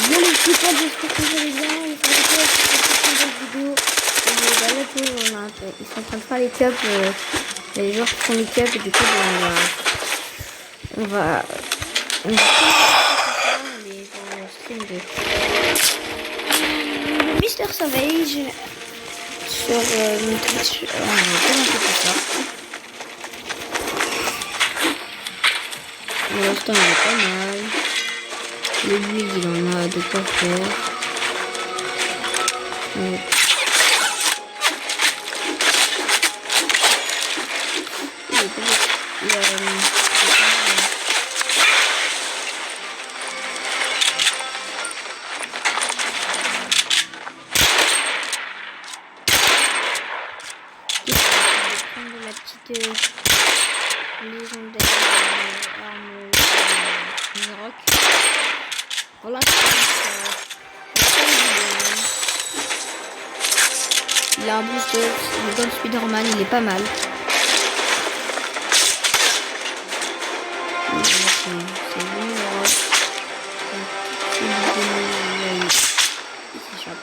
Bon les petits potes, j'espère que vous allez bien. On se retrouve pour une nouvelle vidéo. Ils sont en train de faire les cups. Les joueurs qui font les cups et du coup on va les stream de Mister Savage sur Twitch. On va commencer tout ça. Pour l'instant il est pas mal. Le build il en a de quoi faire. La petite légendaire arme rock. Voilà. Il a un boost de Gun Spider-Man, il est pas mal. C'est bon le rock. Il s'échappe.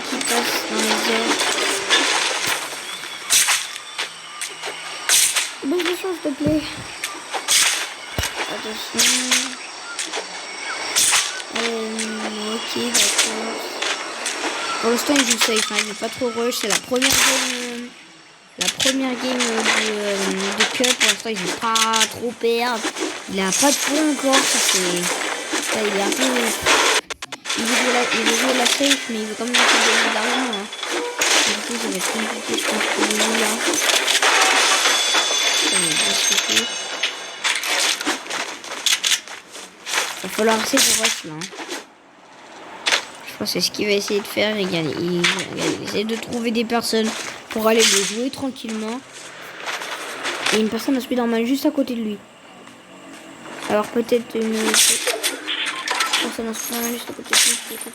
Qui passe dans les airs. Bouge les choses, s'il te plaît. Attention. Ok, d'accord. Pour l'instant, il joue safe, hein. Il n'est pas trop rush. C'est la première game de cup. Pour l'instant, il ne veut pas trop perdre. Il n'a pas de points encore. Ça, il est un peu. Il veut jouer la safe, mais il veut quand même gagner d'argent. Hein. Du coup, ça va être compliqué, je pense, pour lui là. Il va falloir essayer de rush là. Hein. Je pense que c'est ce qu'il va essayer de faire. Il essaie de trouver des personnes pour aller le jouer tranquillement. Et une personne à Spider-Man juste à côté de lui. Alors peut-être une... Ça lance pas juste à côté de lui, peut-être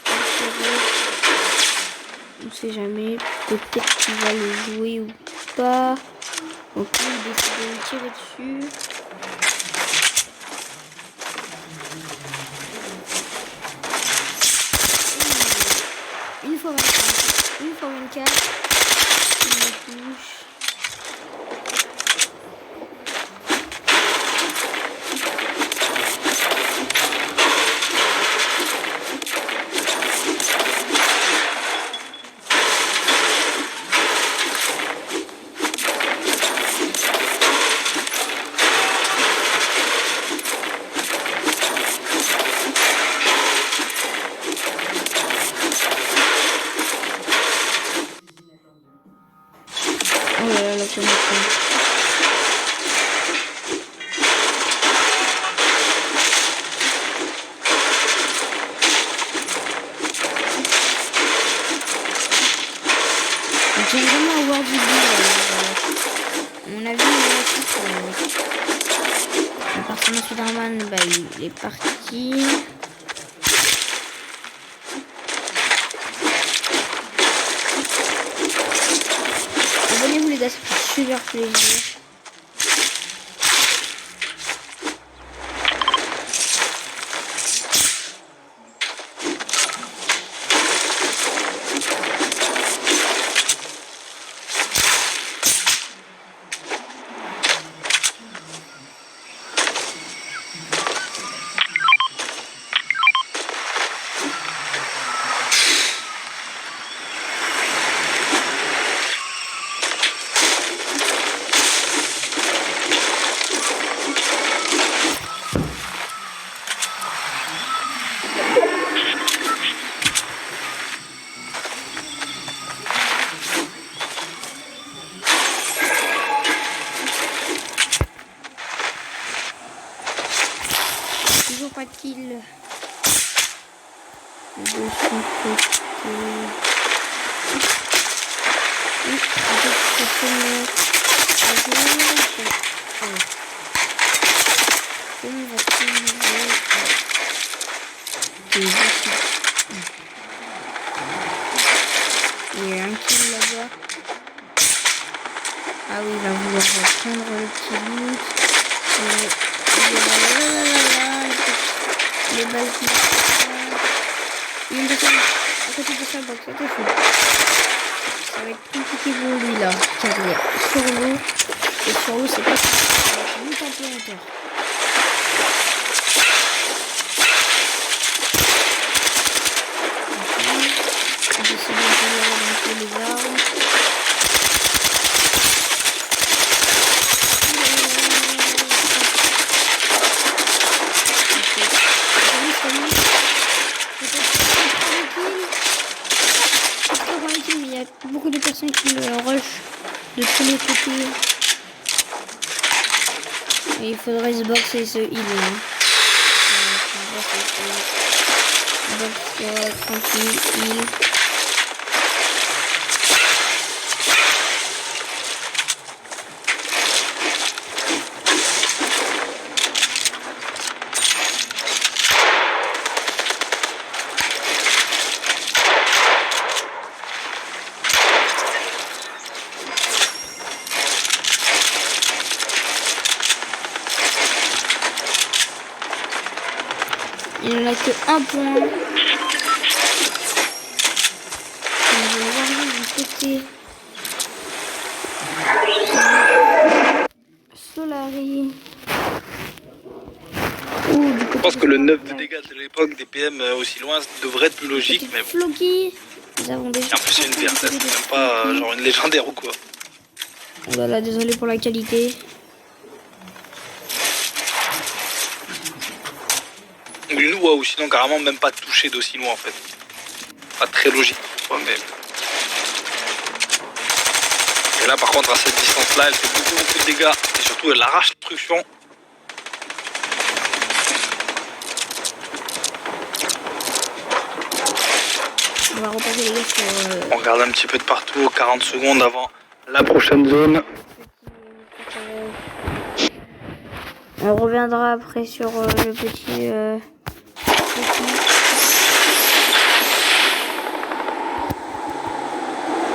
on sait jamais, peut-être qu'il va le jouer ou pas. Ok, il décide de le tirer dessus. Une fois 24, il me touche. Oh là là, la connexion. J'aime vraiment avoir du build. On a vu la personne de Spider-Man, bah, il est parti. Abonnez-vous les gars, ça fait super plaisir. Toujours pas de kill. De son côté. Oui. se met à jour. On va il y a un kill là-bas. Ah oui, il va vouloir prendre le petit loot. Les balles qui... Il y a une personne à côté de sa box, attention. Ça va être compliqué pour lui là, car il est sur l'eau. Et sur l'eau, c'est pas ça. Ça va être vite un peu en terre. On décide de les arbres. Il y a beaucoup de personnes qui le rush de tous les côtés. Et il faudrait se boxer ce heal. Box tranquille, heal. Il n'a que un point. On va voir du côté. Solari. Je pense que le 9 de dégâts de l'époque des PM aussi loin devrait être plus logique, mais bon. Floki. Nous avons déjà. En plus, c'est une VRZ, c'est même pas genre une légendaire ou quoi. Oh là là, désolé pour la qualité. Une oua ou sinon carrément même pas touché d'aussi loin en fait. Pas très logique, quoi, mais. Et là par contre à cette distance là elle fait beaucoup de dégâts et surtout elle arrache l'instruction. On va repasser les gars sur... On regarde un petit peu de partout, 40 secondes avant la prochaine zone. On reviendra après sur le petit...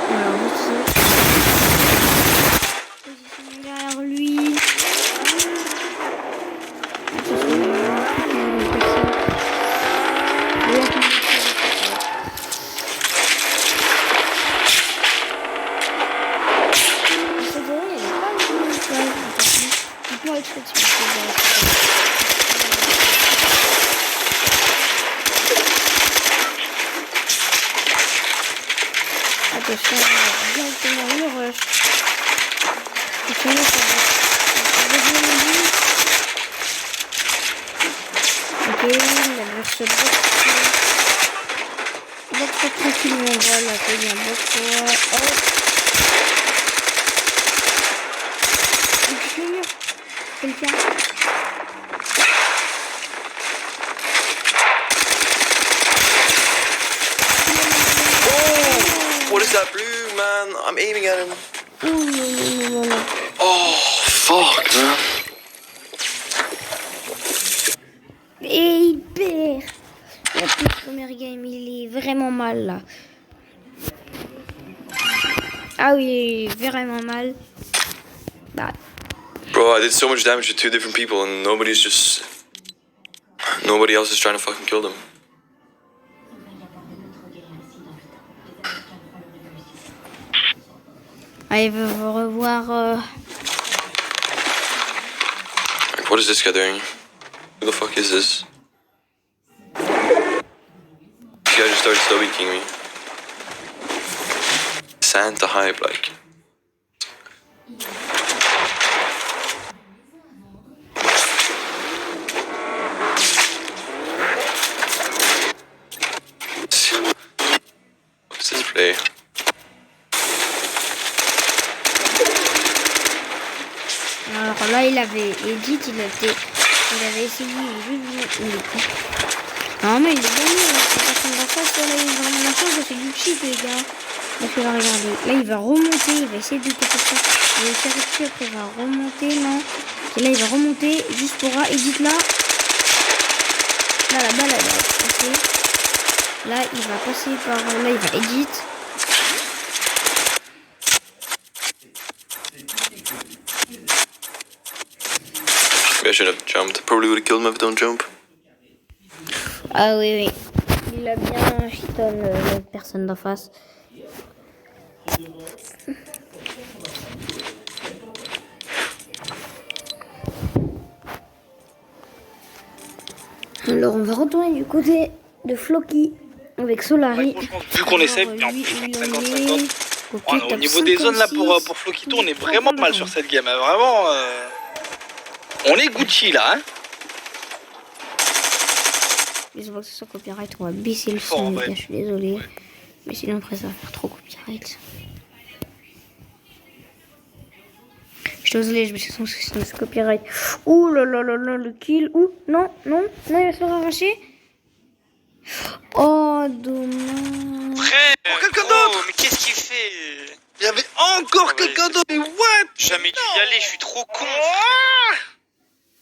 Alors ici. Positionné derrière lui. Attention, directement le rush. Attention, ok, la verse box tranquillement, voilà, c'est bien, box, hop. Il touche le mur, quelqu'un. What is that blue, man? I'm aiming at him. Voilà. Oh, fuck, man. Et il perd. La toute première game, il est vraiment mal là. Ah oui, vraiment mal. Bah. Bro, I did so much damage to two different people and nobody else is trying to fucking kill them. Allez, on va revoir. What is this guy doing? Who the fuck is this? This guy just started stubby kicking me. Santa hype, like. What's this play? Alors là, il avait Edit, il avait essayé, non mais il est gagné, c'est pas comme la face, là, il est vraiment la chance, c'est du cheat les gars. Donc il va regarder. Là, il va remonter. Il va essayer de casser ça. Il va essayer dessus. Après, il va remonter. Non. Et là, il va remonter. Juste pour edit là. Là, la balle, elle va passer. Là, il va passer par... Là, il va edit. I should have jumped. Probably would have killed him if I don't jump. Ah oui, oui. Il a bien chiton la personne d'en face. Alors, on va retourner du côté de Floki avec Solari. Ouais, franchement, vu qu'on essaie, bien, lui, 50-50. Ok, Au top niveau des zones là 56. pour Flokito, on est vraiment mal sur cette game. Hein. Vraiment, on est Gucci là. Hein. Les que ce soit copyright, on va baisser le Fort, son, en les vrai. gars, je suis désolé. Mais sinon, après, ça va faire trop copyright. Je suis désolé, je me suis senti que sinon c'est copyright. Ouh là là là là, le kill. Ouh, non, non, non, il va se faire arracher. Oh, dommage. Frère, Oh, quelqu'un gros, d'autre. mais qu'est-ce qu'il fait? Il y avait encore Ouais, quelqu'un c'est- d'autre. Mais what? Jamais dû y aller, je suis trop con. Ah,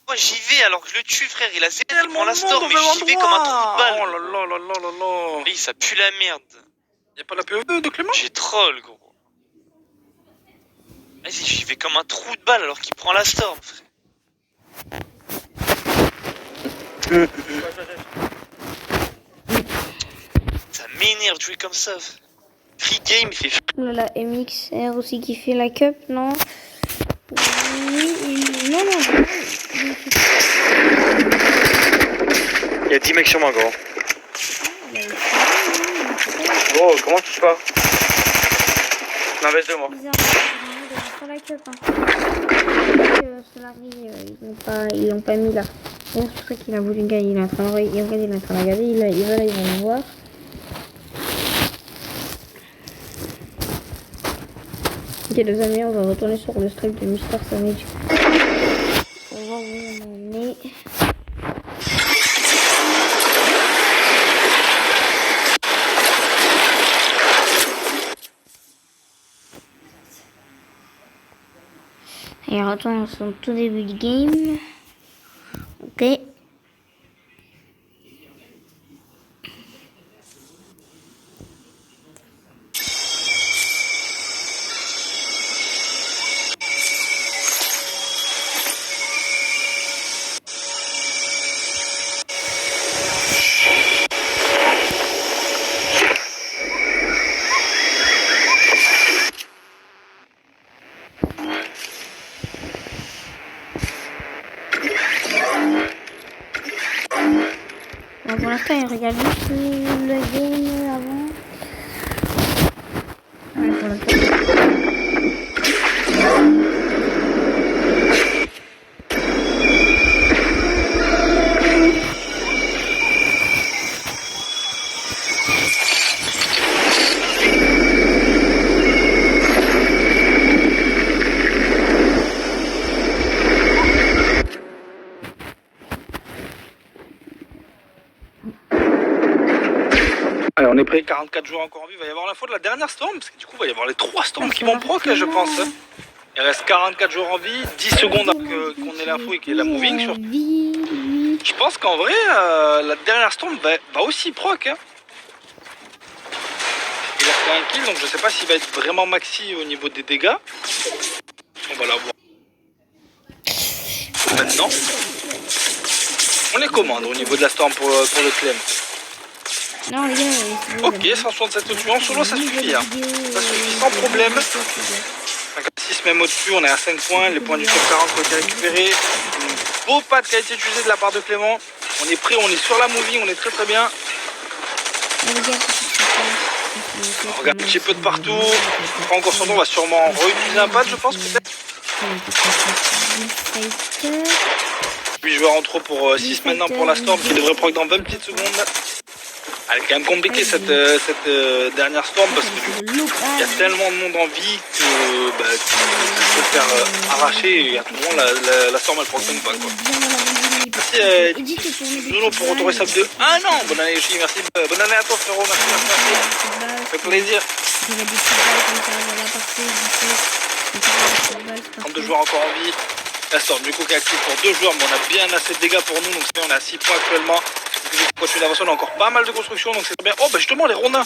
Moi j'y vais alors que je le tue, frère. Il a zéro, il tellement prend la de storm, monde mais au même j'y vais comme un trou de endroit. balle. Oh là là là là là là. Lui, ça pue la merde. Y a pas la PE de Clément? J'ai troll, gros. Vas-y, j'y vais comme un trou de balle alors qu'il prend la storm, frère. Ça m'énerve de jouer comme ça. Free game, il fait Oh là là, MXR aussi qui fait la cup, non? Oui, non, non. Il y a 10 mecs sur moi, gros. Gros, comment tu fais? Non, baisse de moi. Bizarre, c'est pas la cup, Solari, ils l'ont pas mis là. C'est pour ça qu'il a voulu gagner. Il est en train de regarder, il est en train de regarder. Il va là, ils vont le voir. Ok les amis, on va retourner sur le stream de Mister Savage. On va voir où on en est. Et on retourne sur le tout début du game. Ok. Bon, pour l'instant, il regarde juste le game avant. Ouais, pour l'instant. Allez, on est prêt, 44 joueurs encore en vie. Il va y avoir l'info de la dernière storm, parce que du coup, il va y avoir les 3 storms qui vont proc, là, je pense. Hein. Il reste 44 joueurs en vie, 10 secondes avant qu'on ait l'info et qu'il y ait la moving. Je pense qu'en vrai, la dernière storm va aussi proc. Hein. Il a fait un kill, donc je sais pas s'il va être vraiment maxi au niveau des dégâts. On va la voir maintenant. On les commande au niveau de la storm pour le claim. Non, les gars, Ok, 167 au-dessus. En solo, ça suffit. Hein. Ça suffit sans problème. 56 même au-dessus, on est à 5 points. Les points du top 40 ont été récupérés. Un beau pas qui a été utilisé de la part de Clément. On est prêt, on est sur la moving, on est très très bien. On regarde un petit peu de partout. On prend encore son temps, on va sûrement réutiliser un pad, je pense, peut-être. 8 joueurs en trop pour 6 maintenant pour la storm qui devrait proc dans 20 petites secondes. Elle est quand même compliquée cette dernière storm parce que il y a tellement de monde en vie que se faire arracher et à tout moment la storm elle fonctionne pas quoi. Merci Bruno pour retourner sub de 1 an. Bonne année Yoshi, merci. Bonne année à toi frérot, merci. Ça fait plaisir. 32 joueurs encore en vie. La storm du coup qui est active pour 2 joueurs, mais on a bien assez de dégâts pour nous, donc c'est bien, on est à 6 points actuellement. Donc, on continue d'avancer, on a encore pas mal de construction, donc c'est bien. Oh bah justement les rondins.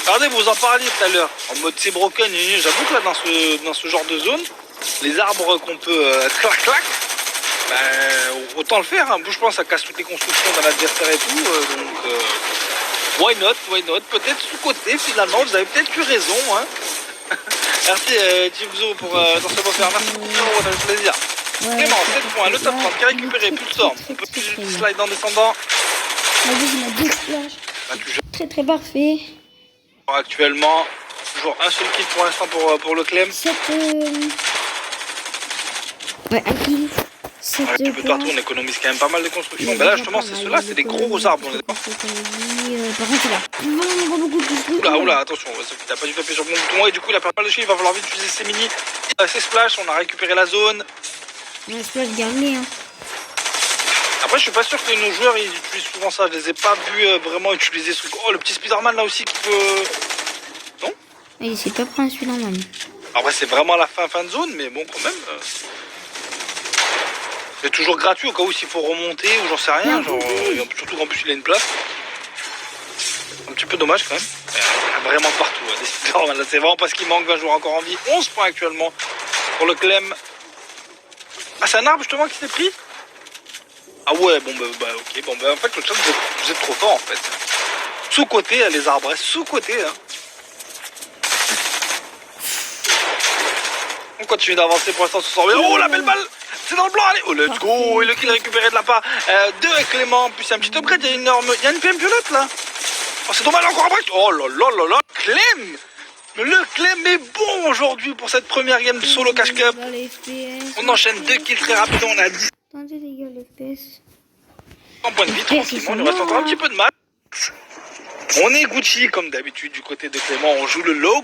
Regardez, vous en parliez tout à l'heure. En mode c'est broken, j'avoue que là dans ce genre de zone, les arbres qu'on peut clac clac. Bah, autant le faire, hein. Je pense que ça casse toutes les constructions d'un adversaire et tout, donc why not, peut-être sous-côté finalement, vous avez peut-être eu raison, hein. Merci Chipzo pour dans ce beau faire, merci beaucoup, ça fait plaisir. Vraiment, 7 points, le top 30 qui a récupéré, plus de storm, on peut plus slide en descendant. Il a 2 flashs, très parfait. Actuellement, toujours un seul kill pour l'instant pour le Clem. 7 ouais, un kill. Un petit peu de partout, on économise quand même pas mal de construction. Bah là justement c'est ceux-là, c'est des gros arbres, on est d'accord. Par contre il a vraiment beaucoup de trucs. Oula, attention, il a pas du tout appuyé sur le bon bouton et du coup il a pas mal de chiffres, il va falloir vite utiliser ses mini. Ses splash, on a récupéré la zone. Ouais, splash gagné hein. Après je suis pas sûr que nos joueurs ils utilisent souvent ça, je les ai pas vus vraiment utiliser ce truc. Oh le petit Spiderman là aussi qui peut... Non. Il s'est pas pris un celui-là même. Après c'est vraiment la fin de zone, mais bon quand même... C'est toujours gratuit au cas où s'il faut remonter ou j'en sais rien, genre, surtout qu'en plus il a une place. Un petit peu dommage quand même. Il y a vraiment partout, hein, des Spider-Man. C'est vraiment parce qu'il manque 20 joueurs encore en vie. 11 points actuellement pour le Clem. Ah c'est un arbre justement qui s'est pris. Ah ouais bon bah ok, bon bah en fait le chat vous êtes trop fort en fait. Sous-côté les arbres, sous-côté hein. On continue d'avancer pour l'instant sur son... Oh la belle balle. C'est dans le blanc, allez. Oh let's go. Et le kill récupéré de la part de Clément. Puis c'est un petit upgrade, il y a une énorme... Il y a une PM violette là. Oh c'est dommage, encore un break. Oh là là là là. Clem. Le Clem est bon aujourd'hui pour cette première game de solo cash cup. On enchaîne 2 kills très rapidement, on a 10. Attendez les gars, le FPS. En point de vie, tranquillement, il nous reste encore un petit peu de mal. On est Gucci comme d'habitude du côté de Clément, on joue le low.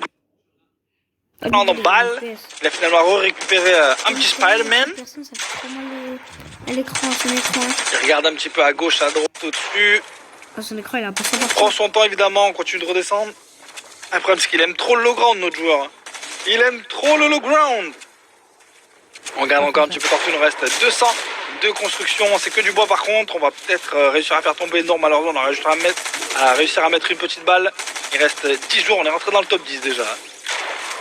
On balle, il a finalement récupéré un petit Spider-Man. Personne, ça fait trop mal à l'écran, son écran. Il regarde un petit peu à gauche, à droite, au-dessus. Ah, son écran, il a pas ça. Prend son temps évidemment, on continue de redescendre. Après, parce qu'il aime trop le low ground, notre joueur. Il aime trop le low ground. On garde encore un petit peu partout, il nous reste 200 de construction. C'est que du bois par contre. On va peut-être réussir à faire tomber énorme. Malheureusement, on a réussir à mettre une petite balle. Il reste 10 jours, on est rentré dans le top 10 déjà.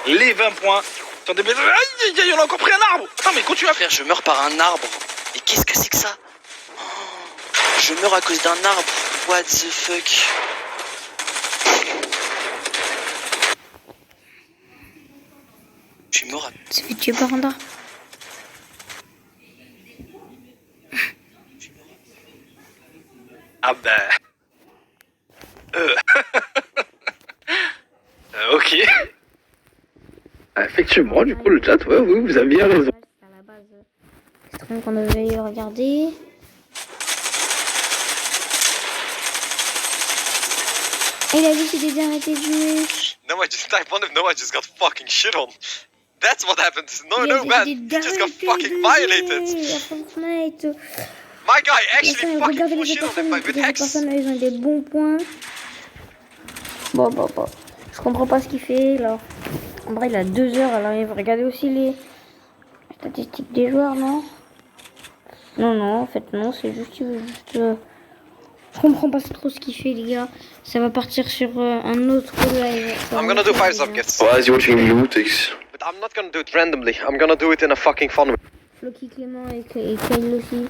Les 20 points. Aïe, aïe, aïe, on a encore pris un arbre. Attends, mais continue à faire. Je meurs par un arbre. Et qu'est-ce que c'est que ça? Je meurs à cause d'un arbre. What the fuck? Je suis mort à... C'est fait tuer par un arbre. Ah bah... ok. Effectivement, du coup, le chat, ouais, oui, vous avez bien raison. À la base, c'est trop bien qu'on devait regarder. Il a décidé d'arrêter de jouer. No, I just type on him. No, I just got fucking shit on. That's what happened. No, man. He just got fucking violated. My guy actually fucking full shit on him with Hex. Personnes, ils ont des bons points. Bon. Je comprends pas ce qu'il fait là. En vrai, il a 2 heures. Alors, il va regarder aussi les statistiques des joueurs, non? Non, en fait, non. C'est juste. Je comprends pas trop ce qu'il fait, les gars. Ça va partir sur un autre live. I'm gonna do 5 subgets. Why is he watching Lutix? But I'm not gonna do it randomly. I'm gonna do it in a fucking fun way. Floki Clément et Kyle aussi.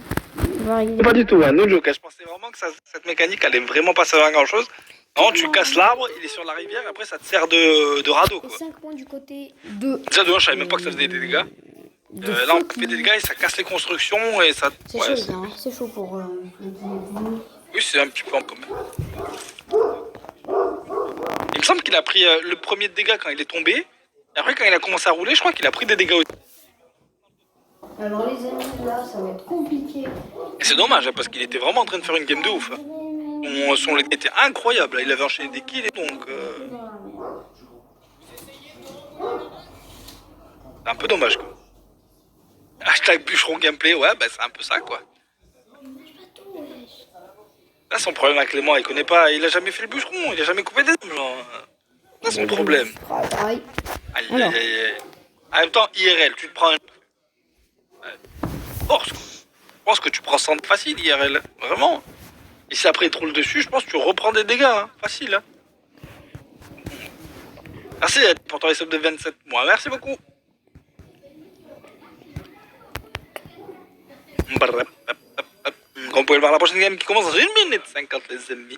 Pas du tout, no joke. Je pensais vraiment que cette mécanique allait vraiment pas servir à grand chose. Non, tu casses l'arbre, il est sur la rivière, et après ça te sert de radeau quoi. 5 points du côté de. Déjà de 1, je savais même pas que ça faisait des dégâts. Là on fait des dégâts et ça casse les constructions et ça... C'est chaud, les gars, hein. C'est chaud pour... Oui, c'est un petit peu en commun. Il me semble qu'il a pris le premier dégât quand il est tombé. Et après quand il a commencé à rouler, je crois qu'il a pris des dégâts aussi. Alors les amis, là, ça va être compliqué. Et c'est dommage, hein, parce qu'il était vraiment en train de faire une game de ouf. Hein. Son leg était incroyable, hein. Il avait enchaîné des kills et donc... C'est un peu dommage quoi. Hashtag bûcheron gameplay, ouais, bah c'est un peu ça, quoi. Là, son problème avec Clément, il connaît pas, il a jamais fait le bûcheron, il a jamais coupé des arbres, genre. C'est son problème. Aïe. Aïe, Alors. aïe, aïe. En même temps, IRL, tu te prends force, quoi. Je pense que tu prends ça facile, IRL. Vraiment. Et si après il te roule dessus, je pense que tu reprends des dégâts, hein. Facile, hein. Merci pour ton resub de 27 mois. Merci beaucoup. Comme vous pouvez le voir, la prochaine game qui commence dans 1 minute 50, les amis.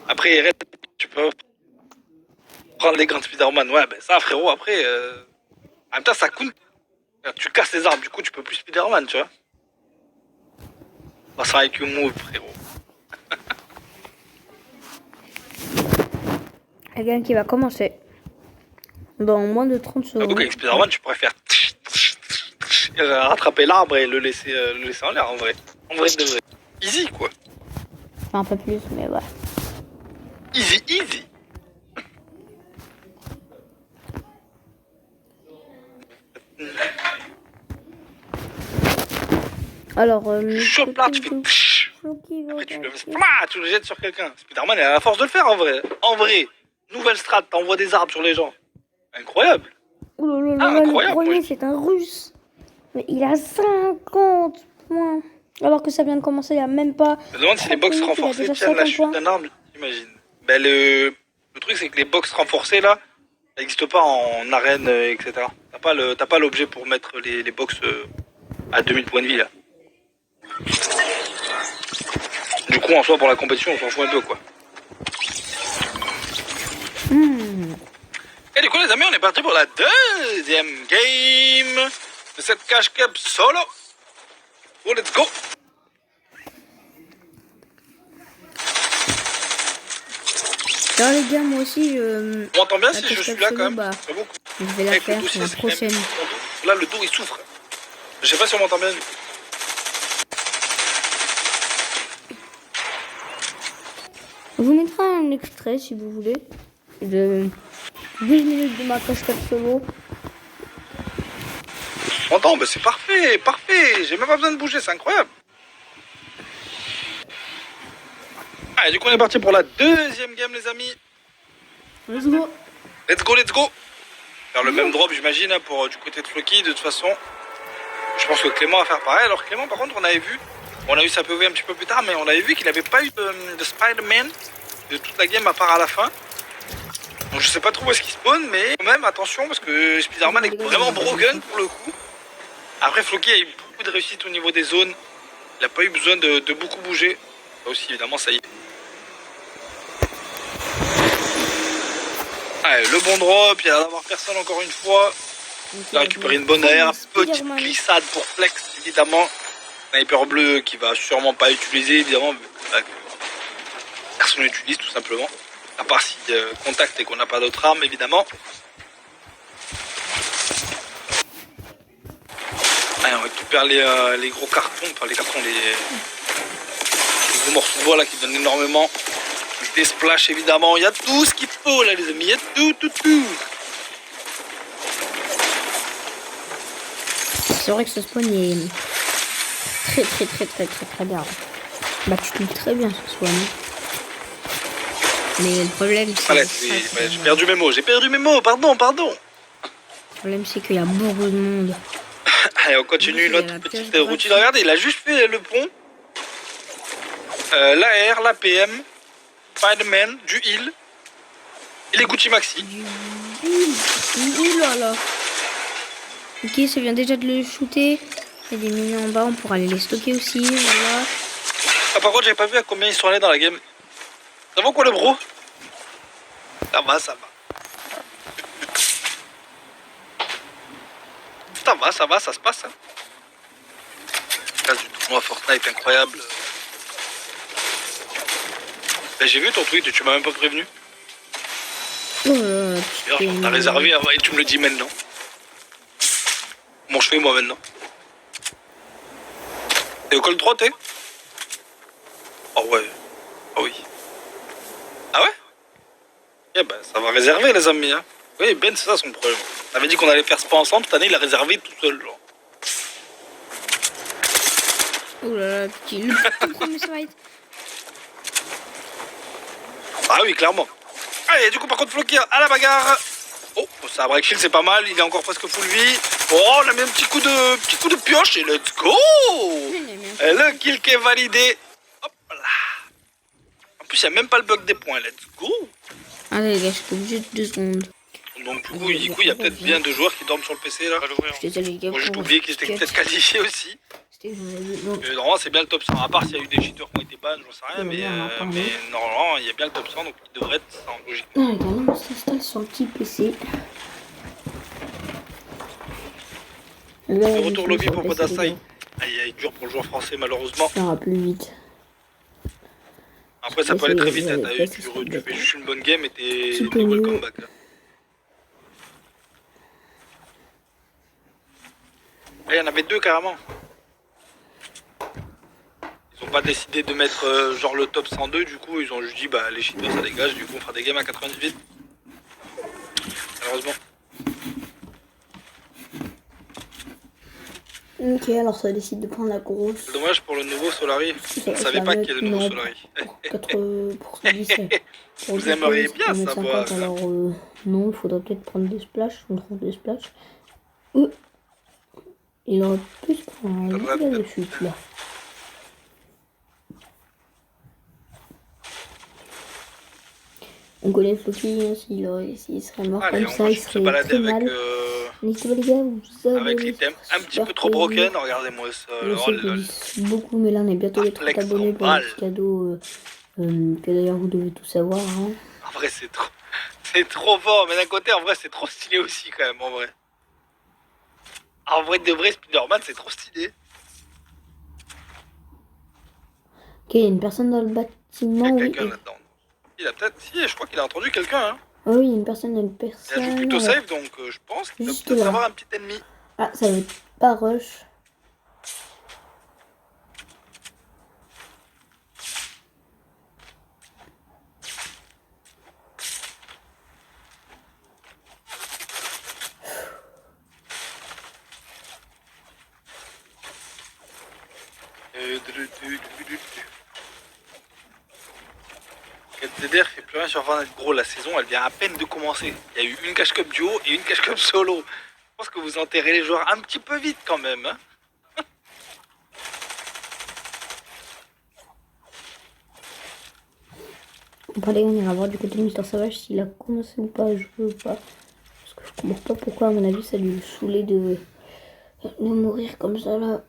Après, IRL, tu peux prendre les grands Spider-Man. Ouais, ben ça, frérot, après... En même temps, ça coûte. Tu casses les arbres, du coup, tu peux plus Spider-Man, tu vois. Ça sera avec une move, frérot. La game qui va commencer dans moins de 30 secondes. Donc avec Spider-Man, tu pourrais faire rattraper l'arbre et le laisser en l'air, en vrai. En vrai de vrai. Easy, quoi. Enfin, un peu plus, mais ouais. Easy, easy. Alors, Chope là, tu fais... Après, tu le jettes sur quelqu'un. Spider-Man, il a la force de le faire, en vrai. En vrai. Nouvelle strat, t'envoies des arbres sur les gens. Incroyable. Oh là là là, Incroyable, le premier, oui. c'est un russe. Mais il a 50 points. Alors que ça vient de commencer, il n'y a même pas... Je me demande si les box il a renforcées déjà tiennent la 50 chute points. d'un arbre, j'imagine. Ben, le truc, c'est que les box renforcées, là, ça n'existe pas en arène, etc. T'as pas l'objet pour mettre les box à 2000 points de vie, là. Du coup, en soi, pour la compétition, on s'en fout un peu, quoi. Et du coup, les amis, on est parti pour la deuxième game de cette cache cup solo. Oh, let's go. Alors les gars, moi aussi, je... On m'entend bien La si je cache suis cup là, solo, quand même. bah, C'est bon. je vais la Avec le faire dossier, la c'est quand même- prochaine. Là, le dos, il souffre. Je sais pas si on m'entend bien. Je vous mettrai un extrait, si vous voulez, de 10 minutes de ma cache cup solo. On m'entend, bah c'est parfait, parfait. J'ai même pas besoin de bouger, c'est incroyable. Allez, du coup, on est parti pour la deuxième game, les amis. Let's go. Let's go, let's go. Faire le même drop, j'imagine, hein, pour du côté de Floki, de toute façon. Je pense que Clément va faire pareil. Alors Clément, par contre, on avait vu, on a eu sa POV un petit peu plus tard, mais on avait vu qu'il n'avait pas eu de Spider-Man de toute la game à part à la fin. Donc je sais pas trop où est-ce qu'il spawn, mais quand même attention parce que Spider-Man est vraiment broken pour le coup. Après Floki a eu beaucoup de réussite au niveau des zones. Il n'a pas eu besoin de beaucoup bouger. Là aussi évidemment ça y est. Allez, le bon drop, il y a d'avoir personne encore une fois. Il a récupéré une bonne air, petite glissade pour Flex évidemment. Sniper bleu qui va sûrement pas utiliser évidemment. Personne n'utilise tout simplement. À part si contact et qu'on n'a pas d'autre arme évidemment. Allez, on récupère les gros cartons, enfin les cartons, les gros morceaux de bois là qui donnent énormément. Des splash évidemment, il y a tout ce qu'il faut là les amis, il y a tout. C'est vrai que ce spawn est très bien. Bah tu tues très bien ce spawn. Mais le problème c'est... Allez, j'ai perdu mes mots, pardon. Le problème c'est qu'il y a beaucoup de monde. Allez, on continue Oui, notre la petite pièce routine. Regardez, il a juste fait le pont. L'AR, l'APM, Spider-Man, du heal. Et les Gucci Maxi. Ouh là là. Ok, ça vient déjà de le shooter. Il y a des minions en bas, on pourra aller les stocker aussi. Voilà. Ah, par contre, j'avais pas vu à combien ils sont allés dans la game. Ça va quoi le bro? Ça va. Ça se passe. Hein. Phase du tournoi Fortnite incroyable. Ben, j'ai vu ton tweet et tu m'as même pas prévenu. Oh là là, D'ailleurs, j'en ai réservé avant et tu me le dis maintenant. Comment je fais moi maintenant? T'es au col 3 t'es? Oh ouais. Ah oui. Ah ouais? Eh ben ça va réserver les amis hein. Oui, Ben, c'est ça son problème. On avait dit qu'on allait faire ce pas ensemble, cette année il a réservé tout seul, genre. Oh là là, petit, le petit premier fight. Ah oui, clairement. Allez, du coup, par contre, Floki, à la bagarre. Oh, ça, break shield, c'est pas mal. Il est encore presque full vie. Oh, on a mis un petit coup de pioche et let's go. Et le kill qui est validé. Hop là. En plus, il n'y a même pas le bug des points. Let's go. Allez, les gars, je suis obligé de 2 secondes. Donc, du coup, il y a peut-être bien 2 joueurs qui dorment sur le PC là. On va l'ouvrir. Je suis désolé, les gars. Moi, j'ai pour oublié qu'ils étaient peut-être qualifiés aussi. Donc, Normalement, c'est bien le top 100. À part s'il y a eu des cheaters qui ont été ban, j'en sais rien. Mais normalement, il y a bien le top 100. Donc, il devrait être ça en logique. non, les gars, là, on s'installe sur le petit PC. Là, Le je retour suis lobby sur pour le PC, Podasai. les gars. Aïe, dur pour le joueur français, malheureusement. Ça ira plus vite. Après, ça peut aller très vite. Hein. Tu fais juste une bonne game et t'es welcome back. Là, il y en avait 2 carrément. Ils ont pas décidé de mettre genre le top 102, du coup, ils ont juste dit bah les cheaters ça dégage, du coup, on fera des games à 98. Malheureusement. Ok, alors ça décide de prendre la grosse. C'est dommage pour le nouveau Solari. On ne savait pas qui est le nouveau Solari. Pour 117. Vous aimeriez bien savoir. 50, alors non, il faudrait peut-être prendre des splashs. On prend des splashs. Il aurait pu se prendre un peu de chute là. On connaît Floki, hein, s'il serait mort allez, comme ça, on va il juste se serait balader très avec, mal. N'hésitez pas les gars, vous avec l'item un petit peu trop broken, regardez-moi ça. Je sais que je dis beaucoup, mais là on est bientôt les 30 abonnés pour le petit cadeau que d'ailleurs vous devez tout savoir. Hein. En vrai c'est trop fort, mais d'un côté en vrai c'est trop stylé aussi quand même en vrai. En vrai de vrai Spider-Man c'est trop stylé. Ok, il y a une personne dans le bâtiment. Il y a quelqu'un là-dedans. Il a peut-être, si je crois qu'il a entendu quelqu'un hein. Ah oui, il y a une personne, Il a joué plutôt safe donc je pense qu'il peut Juste peut-être là. avoir un petit ennemi. Ah, ça va être pas rush. ZDR fait plus rien sur Fortnite. Gros, la saison elle vient à peine de commencer. Il y a eu une cash cup duo et une cash cup solo. Je pense que vous enterrez les joueurs un petit peu vite quand même. Hein. Bon, allez, on ira voir du côté de Mister Savage s'il a commencé ou pas à jouer ou pas. Parce que je comprends pas pourquoi, à mon avis, ça lui saoulait de mourir comme ça là.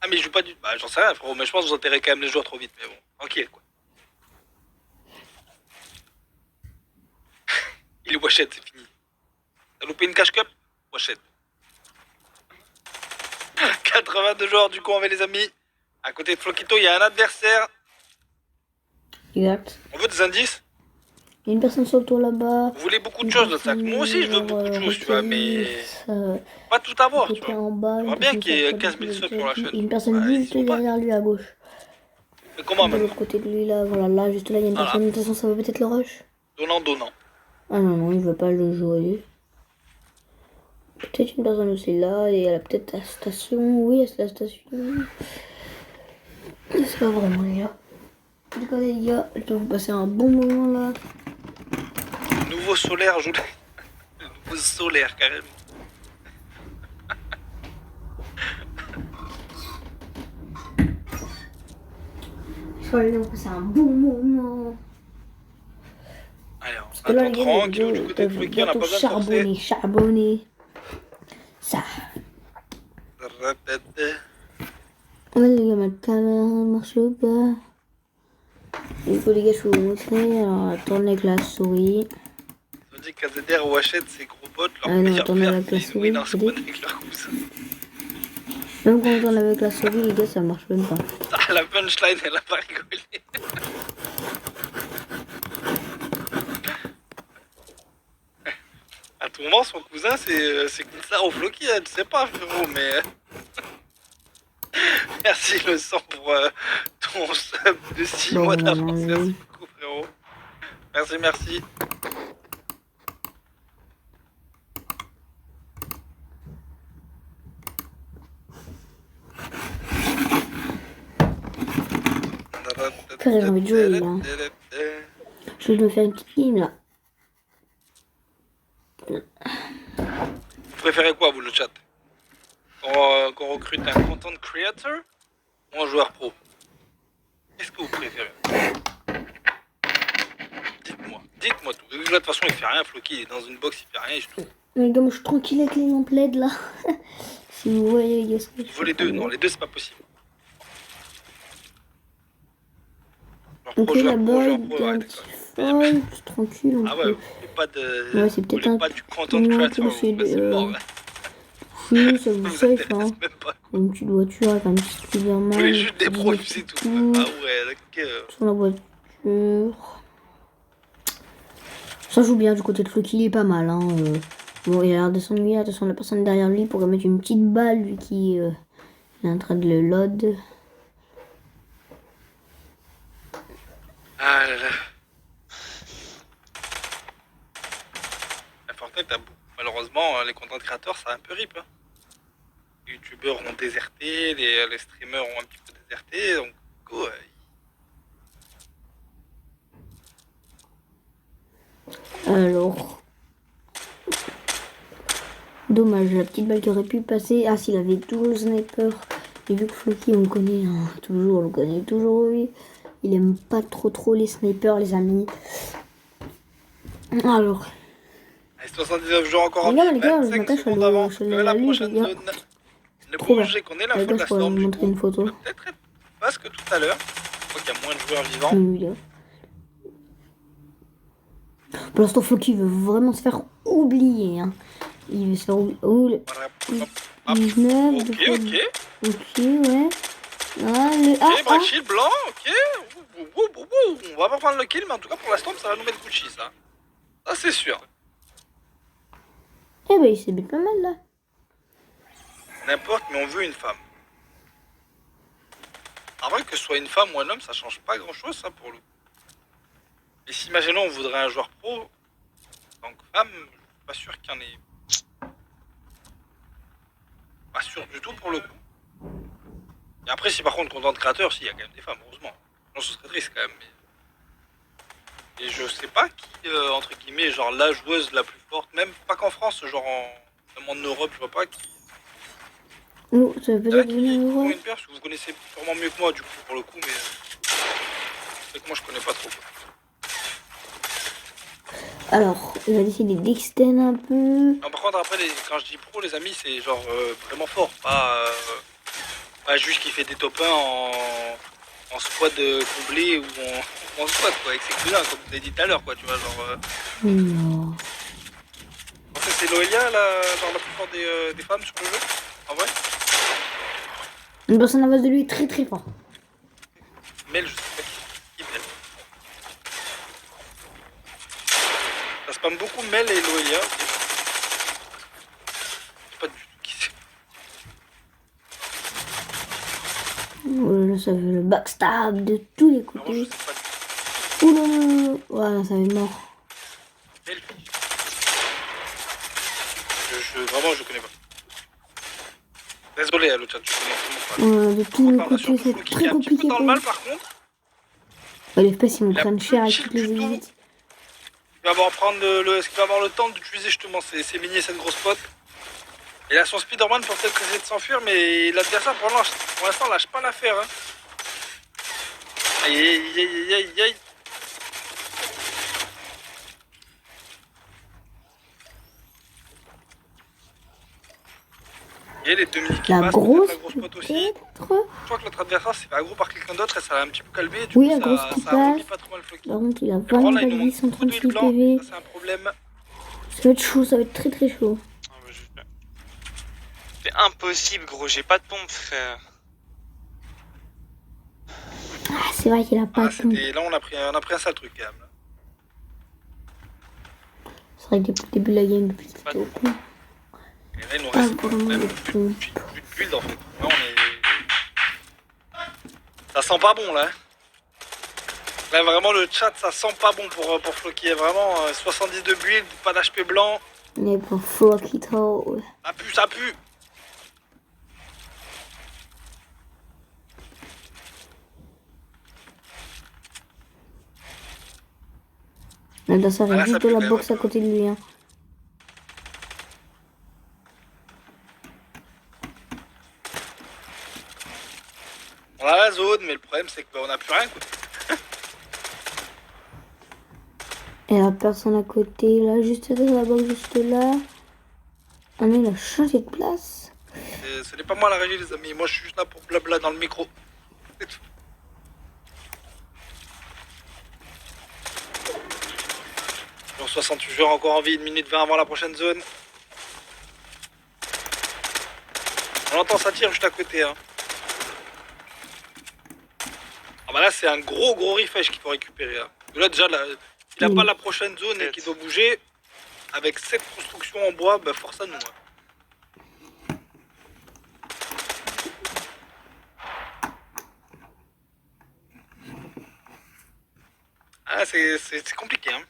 Ah mais il joue pas du... Bah j'en sais rien frérot, mais je pense que vous enterrez quand même les joueurs trop vite. Mais bon, tranquille quoi. Il est Wachet, c'est fini. T'as loupé une cash cup? Wachet. 82 joueurs du coup on va les amis. À côté de Flokito, il y a un adversaire. Exact. On veut des indices? Il y a une personne sur le tour là-bas. Vous voulez beaucoup de choses dans ça. Moi aussi je veux beaucoup de choses, tu vois, mais... Pas tout avoir, tu vois. En bas, J'aimerais bien qu'il y ait 15 000 subs sur la chaîne. Il y a une personne Ouais, juste ils sont pas- derrière lui à gauche. Mais comment De maintenant? l'autre côté de lui là, voilà, là, juste là, il y a une Voilà. personne. De toute façon, ça va peut-être le rush. Donnant. Ah non, non, il veut pas le jouer. Peut-être une personne aussi là, et elle a peut-être la station. Oui, c'est la station. Je sais pas vraiment, les gars. En tout cas, les gars, je vais vous passer un bon moment là. Nouveau solaire, je... Le nouveau solaire, carrément. Je crois que je vais vous passer un bon moment. Allez, Parce que là, les gars, tranquille, du côté de Floki, on n'a pas besoin de forcer. charbonner. Ça. Ouais, les gars, ma caméra marche pas. Du coup, les gars, je vais vous montrer. Alors, tournez avec la souris. On dit qu'AZR ou Hachette, ces gros bots, leur Ah non, meilleur attendez, père, avec la c'est souris, une win en vous spawn dites avec leur cousin. Même quand on tourne avec la souris, les gars, ça marche même pas. Ah, la punchline, elle a pas rigolé. À tout moment, son cousin, c'est ça au Floki, elle sait pas, frérot, mais... Merci le sang pour ton sub de 6 Bon, mois non, d'avance, non, merci oui. beaucoup, frérot. Merci, merci. J'ai envie de jouer, là. Je vais me faire une petite game, là. Vous préférez quoi, vous, le chat? Qu'on recrute un content creator ou un joueur pro? Qu'est-ce que vous préférez? Dites-moi tout. De toute façon, il fait rien, Floki, il est dans une box, il fait rien, je trouve. Mais comme je suis tranquille avec les gameplays, là. Si vous voyez, il y a ce que Il faut les deux, non, les deux, c'est pas possible. Ok, là-bas, il y a un ouais, petit foil, c'est tranquille. Ah ouais, vous voulez pas de... Ouais, c'est peut-être un... pas du content creator, c'est mort, là. Oui, ça vous Vous safe, intéresse hein. même pas. Une petite voiture avec un petit Spiderman. Vous voulez juste des pros, c'est tout. Ah ouais, d'accord. Sur la voiture. Ça joue bien du côté de Floki, il est pas mal, hein. Bon, il a l'air de s'ennuyer, attention, la personne derrière lui pourrait mettre une petite balle, vu qu'il est en train de le load. Ah là là. La Fortnite a beaucoup. Malheureusement, les content créateurs, ça a un peu rip. Hein. Les youtubeurs ont déserté, les streamers ont un petit peu déserté, donc go. Alors. Dommage, la petite balle qui aurait pu passer. Ah, s'il avait toujours le sniper. Et vu que Floki, on le connaît, hein, toujours, on le connaît toujours, lui. Il aime pas trop les snipers, les amis. Alors. 79 jours encore en Les gars, vie, je 25 m'attache secondes à avant. le- La la prochaine ligne, zone. Ne Trop bougez qu'on est la Les fin de gars, la je pourrais storm. vous Du montrer coup, une photo. peut-être être parce que tout à l'heure. Je crois qu'il y a moins de joueurs vivants. Oui. Pour l'instant, Floki veut vraiment se faire oublier. Hein. Il veut se faire oublier. Oh, le... Voilà, hop, hop. 19. Ok, de- ok. Ok, ouais. Ah, le... Ok, Brachil, blanc, ok. On va pas prendre le kill, mais en tout cas pour la storm, ça va nous mettre Gucci, ça. Ça, c'est sûr. Eh ben, il s'est mis pas mal, là. N'importe, mais on veut une femme. En vrai, que ce soit une femme ou un homme, ça change pas grand chose, ça, pour le coup. Et si, imaginons, on voudrait un joueur pro, en tant que femme, je suis pas sûr qu'il y en ait. Pas sûr du tout pour le coup. Et après, si par contre, content créateur, si, il y a quand même des femmes, heureusement. Non, ce serait triste quand même. Mais... Et je sais pas qui, entre guillemets, genre la joueuse la plus forte, même pas qu'en France, genre même en Europe, je vois pas qui. Oh, ça veut Là, peut-être qui venir prend voir. une paire, parce que vous connaissez sûrement mieux que moi, du coup, pour le coup, mais. C'est vrai que moi, je connais pas trop. Quoi. Alors, il va décider d'extend un peu. Non, par contre, après, quand je dis pro, les amis, c'est genre vraiment fort, pas juste qui fait des top 1 en squad comblé ou en squad, quoi, avec ses cousins, comme vous avez dit tout à l'heure, quoi, tu vois, genre. Non. Vous pensez que c'est Loelia, genre la plus forte des femmes sur le jeu, en vrai? Une personne en face de lui est très fort. Mel, je sais pas qui Mel. Ça spamme beaucoup Mel et Loelia. Je sais pas du tout qui c'est. Là, ça veut le backstab de tous les Alors, moi, je côtés. sais pas du tout. Ouh là là. Voilà, ça va être mort. Mel. Vraiment, je connais pas. Désolé, le chat, je connais vraiment pas. De tous les Par côtés, contre, c'est Flo qui très est un petit peu compliqué. dans le mal, par contre. Les FPS, ils me Il a prennent plus cher de avec shield toutes les du tout. visites. Il va est-ce qu'il va avoir le temps d'utiliser justement ses miniers, cette grosse pote. Il a son Spider-Man pour peut-être essayer de s'enfuir, mais l'adversaire pour l'instant lâche pas l'affaire. Hein. Aïe. Et les deux mini qui La passent, grosse, la grosse pote aussi. peut-être. Je crois que l'autre adversaire s'est fait aggro par quelqu'un d'autre et ça l'a un petit peu calmé. Du Oui, coup, la grosse qui ça a remis passe. pas trop mal Floki. Par contre, il a Le rang, 20 là, il nous balles, manque beaucoup 136 d'huile blanc, PV. ça c'est un problème. Ça va être chaud, ça va être très chaud. Ah, bah, c'est impossible, gros, j'ai pas de pompe, frère. Ah, c'est vrai qu'il a pas Ah, de pompe. là on a pris un sale truc quand même. Là. C'est vrai que depuis le début de la game, depuis que c'était au point. Et là il nous Pas reste vraiment même de plus pompe. de build en fait. Là on est. Ça sent pas bon là. Là, vraiment, le chat, ça sent pas bon pour Floki. Vraiment, 70 de build, pas d'HP blanc. Mais pour Flocky trop. Ça pue, ça pue. L'adversaire Ah, là, est ça juste pue de la quand boxe même. à côté de lui. Hein. On a la zone, mais le problème, c'est qu'on a plus rien, quoi. Et la personne à côté, là, juste dans la boxe, juste là. Ah mais il a changé de place. Ce n'est pas moi la régie, les amis. Moi, je suis juste là pour blabla dans le micro. C'est tout. Genre 68 joueurs encore en vie, 1 minute 20 avant la prochaine zone. On entend ça tire juste à côté. Hein. Ah bah là, c'est un gros refresh qu'il faut récupérer. Hein. Là, déjà, là, il n'a pas la prochaine zone et qu'il doit bouger. Avec cette construction en bois, bah force à nous. Hein. Ah, c'est compliqué. Hein.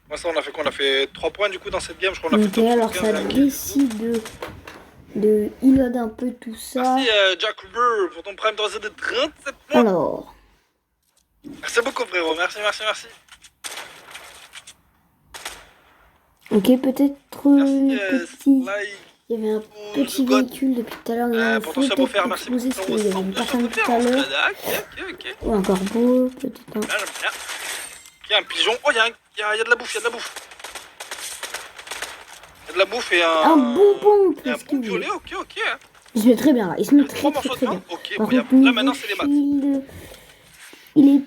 Moi, ça, on a fait quoi? On a fait 3 points du coup dans cette game. Je crois qu'on a fait Ok, top alors 75, ça là. décide de reload un peu tout ça. Merci Jack Burr pour ton prime de 37 points. Alors, Merci beaucoup frérot, merci. ok, peut-être Merci petit. Sly. Il y avait un petit God. véhicule depuis tout à l'heure. Il y a un Pour feu ton savoir peut-être faire, merci explosé beaucoup. parce qu'il y avait une personne tout à l'heure. Ok. Ou un corbeau, peut-être un. Là, j'aime bien. Il y a un pigeon. Oh, il y a de la bouffe, Il y a de la bouffe et Un bonbon, et un parce bon qu'il violet, ok. Il se met très bien là. Il se met 3 très morceaux de très pain, bien. ok. Par Bon, contre, là niveau maintenant c'est les maths. shield, il est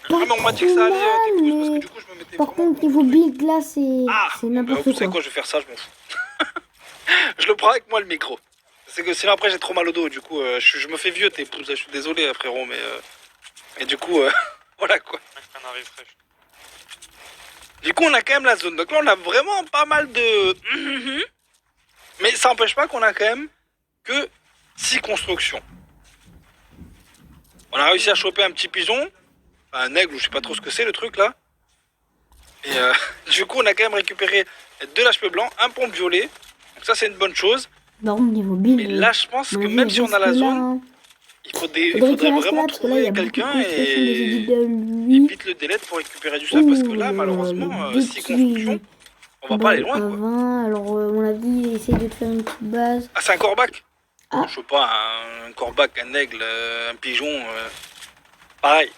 pas Ah, mais on m'a dit que trop ça allait, tes pouces, parce que mal, du coup je me mettais par vraiment... contre, niveau build là, c'est Ah, n'importe vous savez quoi. quoi, je vais faire ça, je m'en fous. Je le prends avec moi le micro. C'est que sinon après j'ai trop mal au dos, du coup je me fais vieux tes pouces, je suis désolé frérot, mais... Et du coup, voilà quoi. Un refresh. Du coup on a quand même la zone, donc là on a vraiment pas mal de... Mais ça n'empêche pas qu'on a quand même que 6 constructions. On a réussi à choper un petit pigeon, un aigle ou je sais pas trop ce que c'est le truc là. Et du coup on a quand même récupéré 2 HP blancs, un pompe violet, donc ça c'est une bonne chose. Par contre, niveau build, Mais là je pense à mon que avis, même il si on a reste la là, zone, hein. il Faudrait faudrait qu'il reste vraiment là, parce que là, il y trouver a beaucoup quelqu'un de constructions des et édits de lui. vite le délai pour récupérer du stuff parce que là malheureusement 6 constructions, on va pas aller loin quoi. 20, alors mon avis, essaye de te faire une petite base. Ah c'est un corbac. Ah. Je sais pas, un corbac, un aigle, un pigeon, pareil.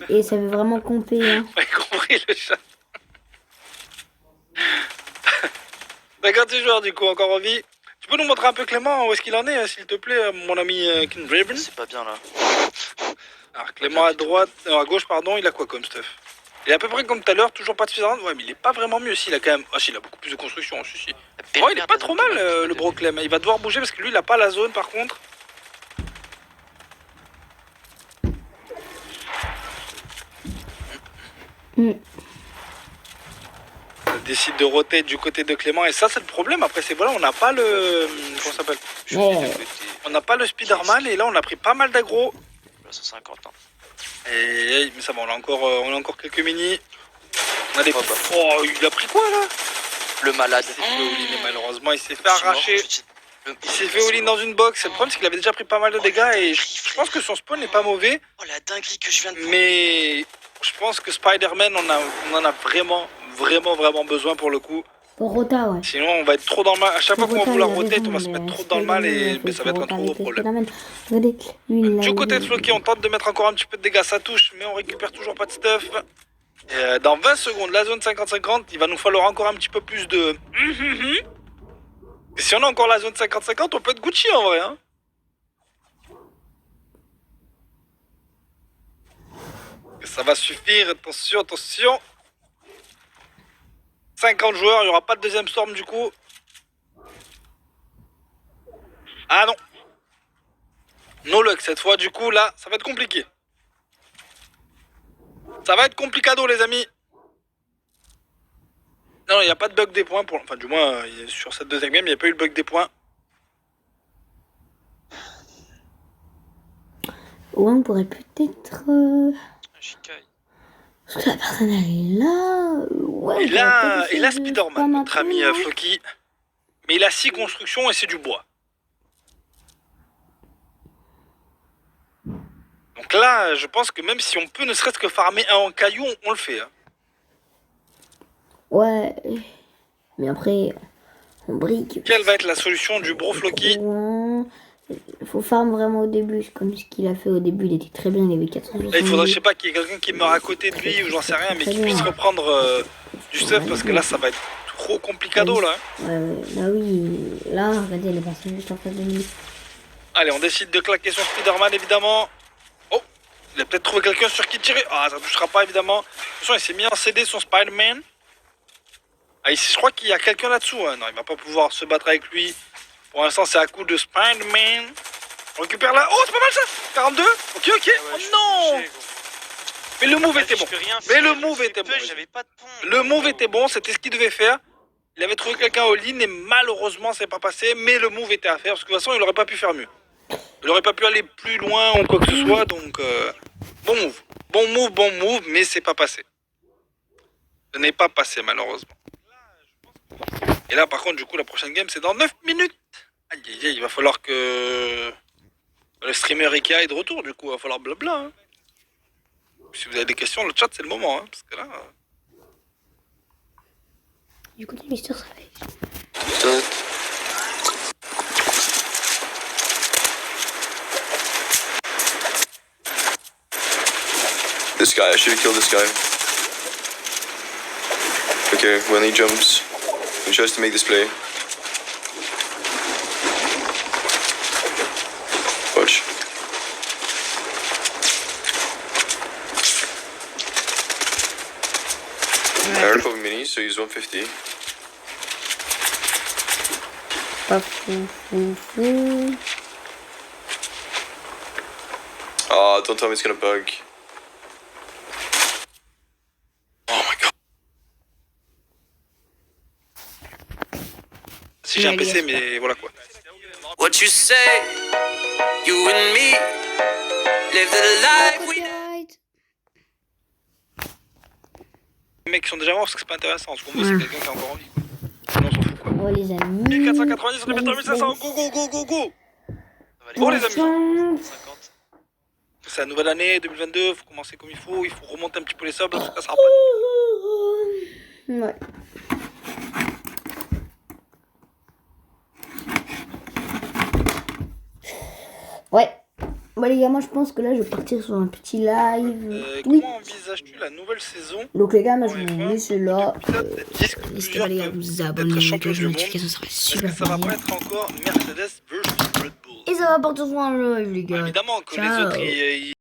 Et ça veut vraiment compter, hein. Vous avez compris le chat. D'accord, tu joueurs du coup encore en vie. Tu peux nous montrer un peu Clément où est-ce qu'il en est s'il te plaît mon ami King Draven. C'est pas bien là. Alors Clément à droite, à gauche pardon, il a quoi comme stuff? Il est à peu près comme tout à l'heure, toujours pas de suffisant. Ouais mais il est pas vraiment mieux si il a quand même... Ah si il a beaucoup plus de construction, si. Ouais il est pas trop mal le bro Clem. Il va devoir bouger parce que lui il a pas la zone par contre. Il décide de roter du côté de Clément et ça c'est le problème. Après c'est voilà, on n'a pas le... Comment ça s'appelle? On n'a pas le Spider-Man et là on a pris pas mal d'aggro. 150 ans. Et mais ça va, on a encore quelques mini. On a des... Oh, il a pris quoi là? Le malade. Il s'est fait all-in, et malheureusement il s'est fait arracher. Il s'est fait all-in dans une box. Le problème c'est qu'il avait déjà pris pas mal de dégâts et je pense que son spawn n'est pas mauvais. Oh la dinguerie que je viens de prendre. Mais je pense que Spider-Man on en a vraiment besoin pour le coup. Pour Rota, ouais. Sinon on va être trop dans le mal. À chaque fois qu'on va vouloir rotate, on va se mais mettre trop dans le mal et mais ça va être un trop gros problème. Regardez, lui, Du côté de Floki, on tente de mettre encore un petit peu de dégâts, ça touche, mais on récupère toujours pas de stuff. Et dans 20 secondes, la zone 50-50, il va nous falloir encore un petit peu plus de... Et si on a encore la zone 50-50, on peut être Gucci en vrai. Hein. Et ça va suffire, attention. 50 joueurs, il n'y aura pas de deuxième storm du coup. Ah non. No luck cette fois, du coup là, ça va être compliqué. Ça va être complicado les amis. Non, il n'y a pas de bug des points. Enfin, du moins, sur cette deuxième game, il n'y a pas eu le bug des points. Ouais, on pourrait peut-être... Shikai. Parce que la personne, elle est là... Ouais, Il a Spider-Man, notre ami hein. Floki. Mais il a 6 constructions et c'est du bois. Donc là, je pense que même si on peut ne serait-ce que farmer un en caillou, on le fait. Hein. Ouais. Mais après, on brique. Quelle va être la solution du bro Floki? Il faut farm vraiment au début, comme ce qu'il a fait au début, il était très bien, il avait 460. Là, il faudrait, je sais pas, qu'il y ait quelqu'un qui meurt à côté de lui ou j'en sais rien, mais qui puisse reprendre du stuff parce que là, ça va être trop complicado là. Hein. Ouais, bah oui, là, regardez les personnes juste en face de lui. Allez, on décide de claquer son Spider-Man évidemment. Oh, il a peut-être trouvé quelqu'un sur qui tirer. Ah, ça touchera pas évidemment. De toute façon, il s'est mis en CD son Spider-Man. Ah, ici, je crois qu'il y a quelqu'un là-dessous. Hein. Non, il va pas pouvoir se battre avec lui. Pour l'instant, c'est à coup de Spider-Man. On récupère là. Oh, c'est pas mal ça. 42. Ok, ok. Ah ouais, Oh non. obligé, gros. Mais le move Vas-y, était bon. je peux rien Mais faire, le je move fais était peu, bon. J'avais pas de pont. Le move était bon, c'était ce qu'il devait faire. Il avait trouvé quelqu'un au lean et malheureusement c'est pas passé, mais le move était à faire parce que de toute façon il aurait pas pu faire mieux. Il aurait pas pu aller plus loin ou quoi que ce soit, donc bon move. Bon move, mais c'est pas passé. Ce n'est pas passé malheureusement. Et là par contre du coup la prochaine game c'est dans 9 minutes. Aïe aïe aïe, il va falloir que le streamer Ikea est de retour du coup, il va falloir blabla. Hein. Si vous avez des questions, le chat c'est le moment, hein, parce que là... Du coup, Mister, ça fait. This guy, I should have killed this guy. Okay, when he jumps, he tries to make this play. Watch. I heard about minis, so he's 150. Pas fou. Oh, don't tell me it's gonna bug. Oh my god. Si j'ai un PC, mais voilà quoi. What you say, you and me, live the life we Les mecs qui sont déjà morts parce que c'est pas intéressant. Ce qu'on veut, c'est quelqu'un qui est encore en vie. Quoi. Sinon, on s'en fout quoi. Oh les amis. 1490, on est bientôt à 1500. Go, go, go, go, go. Ça va aller Bon, vite. les amis. 50. C'est la nouvelle année 2022. Faut commencer comme il faut. Il faut remonter un petit peu les subs. Parce que ça sera pas. Ouais. Ouais. Bon les gars, moi je pense que là je vais partir sur un petit live. Oui. Comment envisages-tu la nouvelle saison? Donc les gars, moi je Ouais, vais vous ouais. laisser là. N'hésitez N'hésitez pas les gars à vous abonner, mettre la notification, ça serait Est-ce super que ça va plaisir. pas être encore Mercedes versus Red Bull? Et ça va partir sur un live les gars. Évidemment que les Ciao. autres ils